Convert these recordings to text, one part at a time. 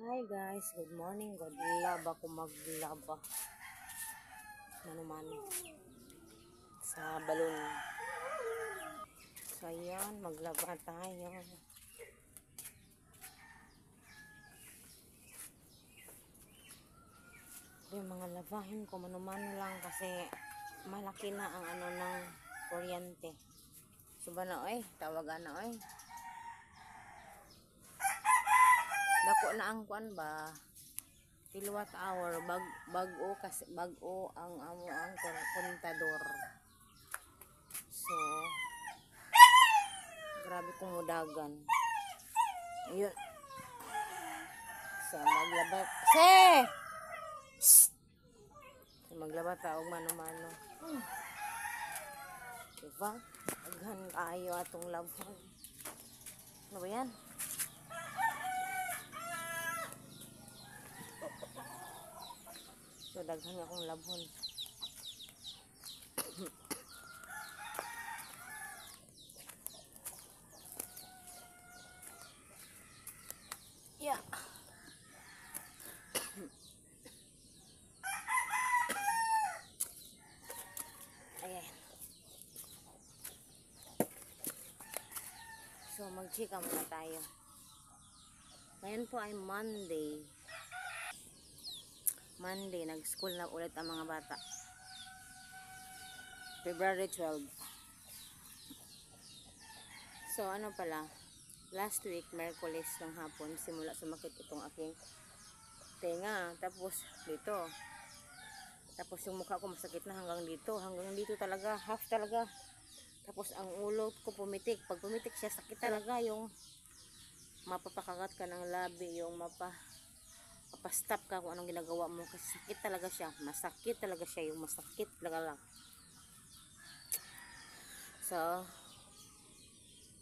Hi guys, good morning. Laba ko maglaba. Naman sa balon. So ayan, maglaba tayo. Yung mga labahin ko mano-mano lang kasi malaki na ang ano ng kuryente. So ba na oy, tawagan na oy. Dako na ang kuan ba? Kilowatt hour bag-o kasi bag-o ang amo ang kontador. So grabe kong mudagan. Ayun. So maglaba. So maglaba ta og mano-mano. Diba? Aghan kaayo atong labhan. Ano ba yan? So daghan akong labhon. Yeah. Ayan. So magchika muna tayo. Ngayon po ay Monday. Nag-school na ulit ang mga bata. February 12. So ano pala, last week, Merkulis ng hapon, simula sumakit itong aking tenga. Tapos dito. Tapos yung mukha ko masakit na hanggang dito. Hanggang dito talaga, half talaga. Tapos ang ulo ko pumitik. Pag pumitik siya, sakit talaga yung mapapakagat ka ng labi, yung mapastop ka kung anong ginagawa mo. Kasi sakit talaga siya. Masakit talaga siya. Yung masakit talaga lang. So,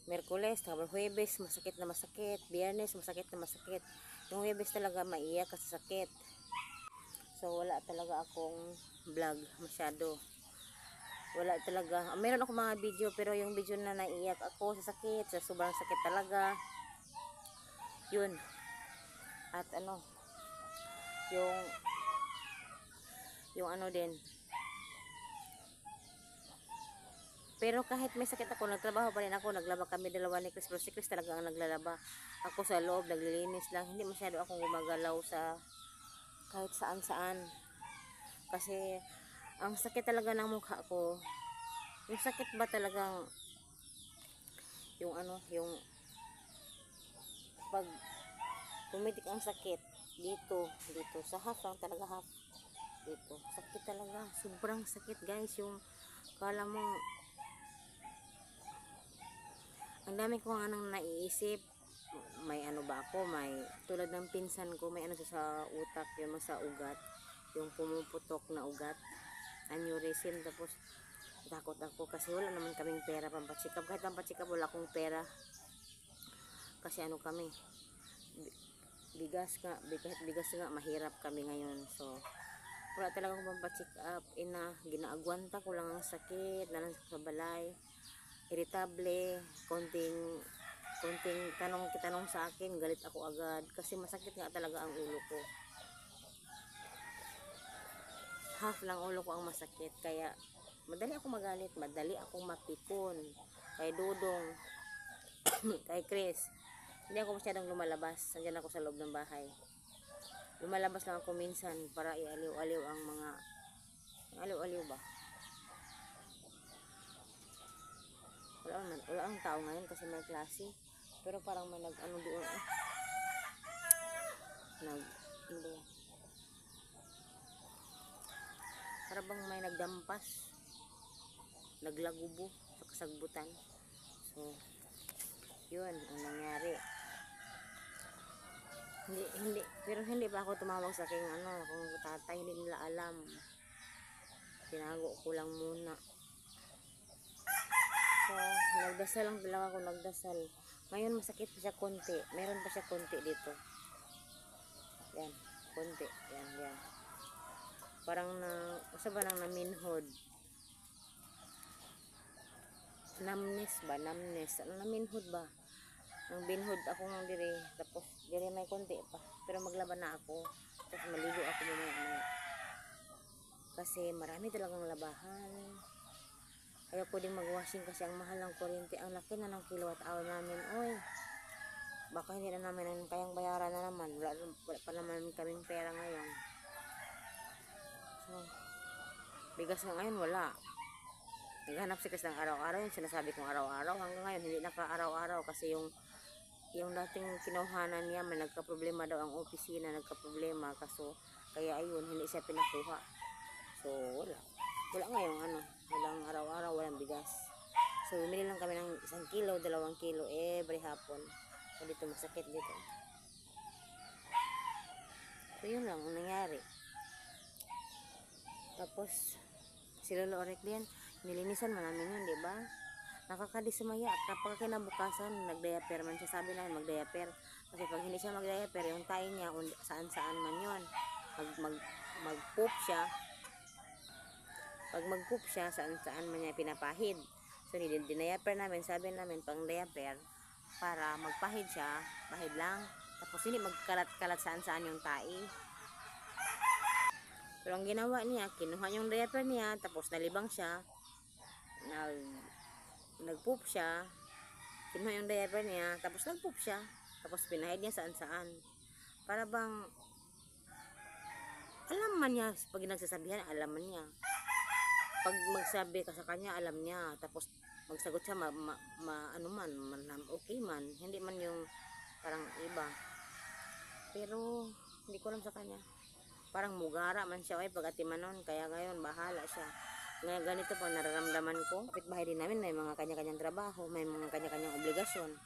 Merkulis, tapos Huwebes, masakit na masakit. Biyernes, masakit na masakit. Yung Huwebes talaga, maiyak kasi sakit. So, wala talaga akong vlog masyado. Wala talaga. Meron ako mga video, pero yung video na naiyak ako sa sakit, sa sobrang sakit talaga. Yun. At ano, yung ano din. Pero kahit may sakit ako, nagtrabaho pa rin ako, naglaba kami dalawa ni Chris, pero si Chris talaga ang naglalaba. Ako sa loob, naglilinis lang. Hindi masyado akong gumagalaw sa kahit saan-saan. Kasi ang sakit talaga ng mukha ko. Yung sakit ba talagang yung ano, yung pag pumitik ang sakit dito sa half lang talaga, half dito. Sakit talaga, sobrang sakit guys. Yung kala mo ang dami ko anong naiisip. May ano ba ako, may tulad ng pinsan ko, may ano sa utak, yung sa ugat, yung pumuputok na ugat, aneurysm. Tapos takot ako kasi wala naman kaming pera pampachikap. Kahit pampachikap wala akong pera kasi ano kami, bigas nga mahirap kami ngayon. So wala talaga akong pampachikap. Ginaagwanta ko lang ang sakit na lang sa balay, irritable, konting tanong sa akin, galit ako agad kasi masakit nga talaga ang ulo ko. Half lang ulo ko ang masakit, kaya madali akong magalit, madali akong mapikon. Kay Dudong, kay Chris, hindi ako masyadong lumalabas. Nandiyan ako sa loob ng bahay. Lumalabas lang ako minsan para ialiw-aliw ang mga aliw-aliw ba. Wala ang tao ngayon kasi may klase. Pero parang may nag-ano doon para bang may nagdampas, naglagubo sa kasagbutan. So yun ang nangyari. Hindi pa ako tumawag sa aking kung tatay, hindi nila alam. Tinago ko lang muna. So nagdasal lang talaga ako, nagdasal. Ngayon masakit pa siya konti. Meron pa siya konti dito. Yan, konti. Yan. Parang usa ba nang naminhod. Numbness. Ano naminhod ba? Nang binhod ako ng dire, tapos dire may konti pa. Pero maglaban na ako. Tapos maligo ako mamaya. Kasi marami talagang labahan. Kaya pwedeng mag-washing kasi ang mahal ng kuryente. Ang laki na ng kilowatt hour namin. Oy, baka hindi na namin kayang bayaran na naman. Wala pa naman kaming pera ngayon. So, bigas nga ngayon wala. Naghanap si Chris ng araw-araw. Yung sinasabi kong araw-araw. Hanggang ngayon hindi naka-araw-araw kasi yung dating kinuhanan niya, may nagka-problema daw ang opisina, nagka-problema. Kaso, kaya ayun, hindi siya pinakuha. So, wala ngayong walang araw-araw, walang bigas. So, bumili lang kami ng 1 kilo, 2 kilo every hapon. So, dito masakit dito. So, yun lang ang nangyari. Tapos, si Lolo Oreclian, nilinisan man namin yun, diba? Nakakadismaya. Kapag kinabukasan, nag-diaper man siya. Sabi namin mag-diaper. Kasi pag hindi siya mag-diaper, yung tayo niya, saan-saan man yun. Mag-poop siya. Pag mag-poop siya, saan-saan man niya pinapahid. So, dinayper namin. Sabi namin, pang diaper, para magpahid siya, pahid lang. Tapos, hindi magkalat-kalat saan-saan yung tai. Pero ang ginawa niya, kinuha yung diaper niya, tapos nalibang siya. Nag-poop siya. Kinuha yung diaper niya, tapos nag-poop siya. Tapos, pinahid niya saan-saan. Para bang, alam man niya, pag nagsasabihan, alam man niya. Pag magsabi ka sa kanya, alam niya. Tapos magsagot siya, okay man. Hindi man yung parang iba. Pero hindi ko alam sa kanya. Parang mugara man siya. Ay, pag-atiman nun. Kaya ngayon, bahala siya. Ngayon, ganito po nararamdaman ko. Kapitbahay din namin, may mga kanya-kanyang trabaho. May mga kanya-kanyang obligasyon.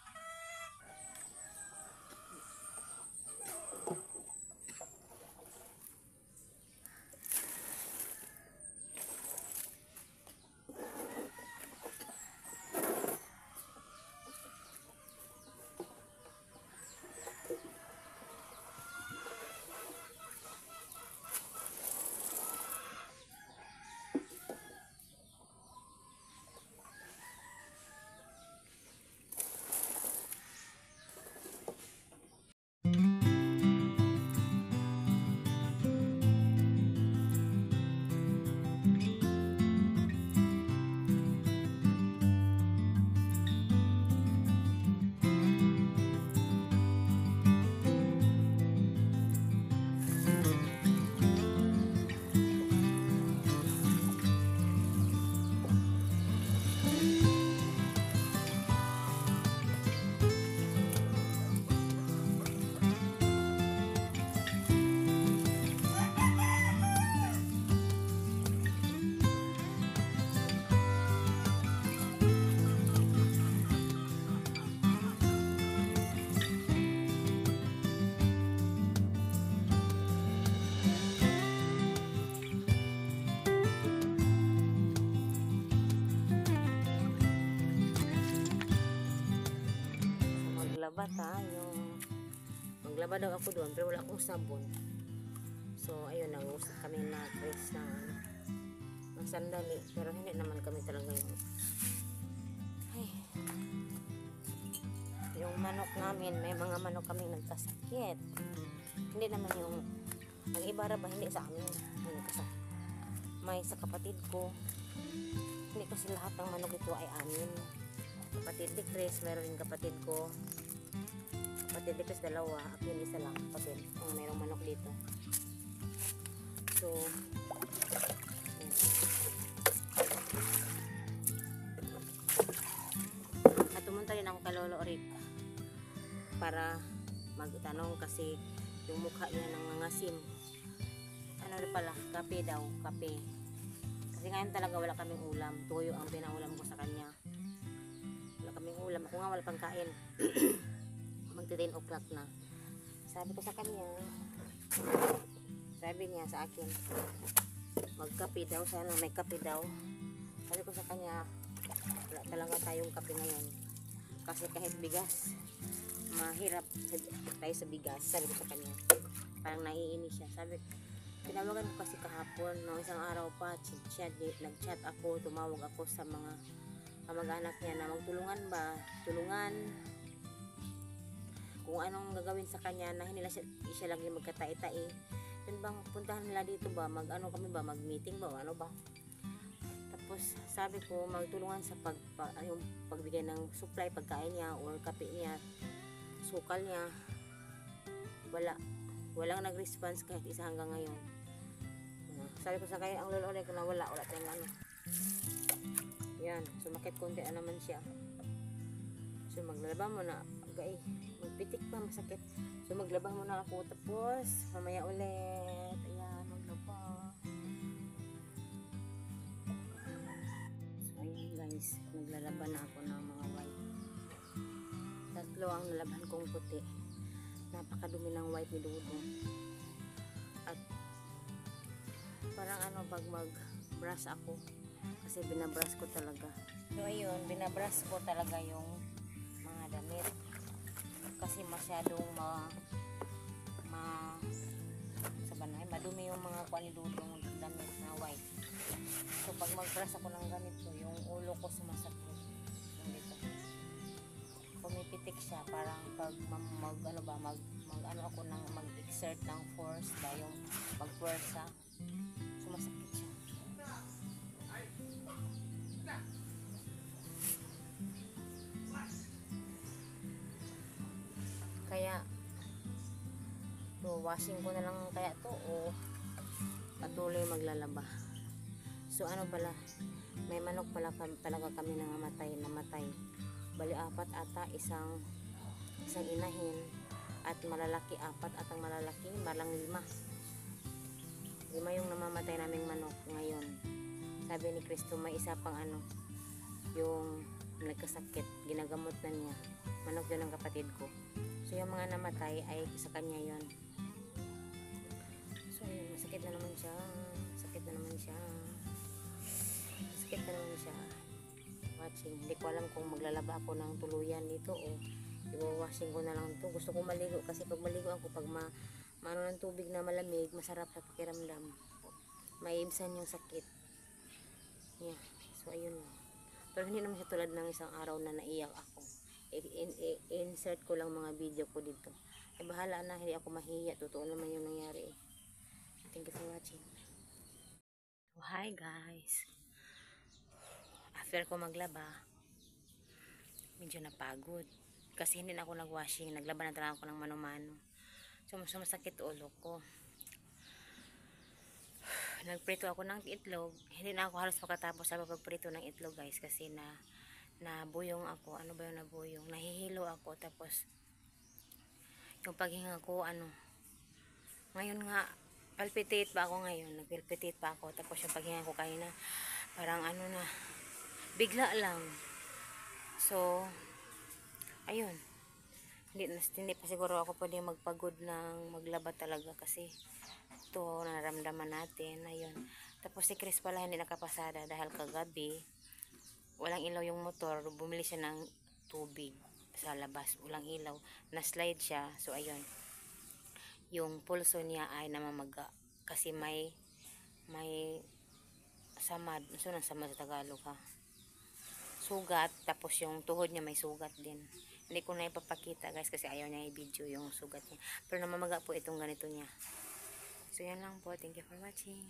Maglaba tayo. Maglaba daw ako doon, pero wala akong sabon. So, ayun, nag-usap kami na Chris ng sandali. Pero hindi naman kami talaga yung manok namin, may mga manok kaming nagkasakit. Hindi naman yung iba ba, hindi sa amin nagkasakit. May sa kapatid ko. Hindi kasi lahat ng manok ito ay amin. Kapatid ni Chris, meron din kapatid ko. Kapatid ni Chris, 2. Ako yung isa lang kapatid ang mayroong manok dito. So, at pumunta rin ako kay Lolo Oric para magtanong kasi yung mukha niya ng nangasim. Ano rin pala, kape daw, kape. Kasi ngayon talaga wala kaming ulam. Tuyo ang pinaulam ko sa kanya. Wala kaming ulam. Ako nga wala pang kain. Magti-10 o'clock na. Sabi ko sa kanya, sabi niya sa akin, magkape daw, sana may kape daw. Sabi ko sa kanya, wala talaga tayong kape ngayon. Kasi kahit bigas, mahirap tayo sa bigas. Sabi ko sa kanya, parang naiinis siya. Sabi, tinawagan ko kasi kahapon, no, isang araw pa, nag-chat ako, tumawag ako sa mga kamag-anak niya na magtulungan ba? Tulungan. kung anong gagawin sa kanya na hindi lang siya lagi magkatai-tai. Yun bang puntahan nila dito ba, mag-ano kami ba, mag-meeting ba o ano ba. Tapos sabi ko magtulungan sa yung pagbigay ng supply, pagkain niya or kape niya, sukal niya. Walang nag-response kahit isa hanggang ngayon. Sabi ko sa kanya, ang lolo ko na wala tayong ano. Yan, sumakit konti naman siya. So maglaba mo na, gay, magpitik pa, masakit. So maglaba mo na ako, tapos mamaya ulit. Ayan, maglaba. So ayun guys, naglalaba na ako ng mga white. 3 ang nalaban kong puti. Napakadumi ng white ni Dudong. At parang ano, pag mag-brush ako, kasi binabrush ko talaga. So ayun, binabrush ko talaga yung mga damit. Kasi masyadong madumi yung mga kuha ni Dudong damit na white. So pag mag-brush ako ng ganito, yung ulo ko sumasakit. Yung dito. Pumipitik siya, parang pag mag-exert ng force ba, yung mag-pwersa, sumasakit siya. Kaya washing ko na lang kaya to o patuloy maglalaba. So ano pala, may manok pala talaga kami namatay. Bali 4 ata, isang inahin at malalaki 4 at ang malalaki malang 5 yung namamatay naming manok ngayon. Sabi ni Cristo may isa pang ano, yung nagkasakit, ginagamot na niya, manok yun ng kapatid ko. So yung mga namatay ay sa kanya yun. So yun, masakit na naman siya. Watching, hindi ko alam kung maglalaba ako ng tuluyan dito o i-washing ko na lang ito. Gusto ko maligo kasi pag maligo ako, pag maano ng tubig na malamig, masarap sa pakiramdam, maiibsan yung sakit. Yeah. So ayun lang. Pero hindi naman siya tulad ng isang araw na naiyak ako. I-insert ko lang mga video ko dito. Ay bahala na, hindi ako mahiya. Totoo naman yung nangyari. Thank you for watching. So, hi guys. After ko maglaba, medyo napagod. Kasi hindi na ako nag-washing. Naglaba na talaga ako ng mano-mano. So, sumasakit ulo ko. Nagprito ako ng itlog. Hindi na ako halos makatapos sa pagprito ng itlog guys. Kasi nabuyong ako. Ano ba yung nabuyong? Nahihilo ako. Tapos, yung paghinga ko, ngayon nga, palpitate pa ako ngayon. Nagpalpitate pa ako. Tapos yung paghinga ko kanina, parang bigla lang. So, ayun. Hindi pa siguro ako pwede magpagod ng maglaba talaga kasi ito nararamdaman natin. Ayun. Tapos si Chris pala hindi nakapasada dahil kagabi walang ilaw yung motor. Bumili siya ng tubig sa labas. Walang ilaw. Na-slide siya. So, ayun. Yung pulso niya ay namamaga kasi may samad. So, nang samad sa Tagalog ha? Sugat. Tapos yung tuhod niya may sugat din. Hindi ko na ipapakita guys kasi ayaw niya i-video yung sugat niya. Pero namamaga po itong ganito niya. So yan lang po. Thank you for watching.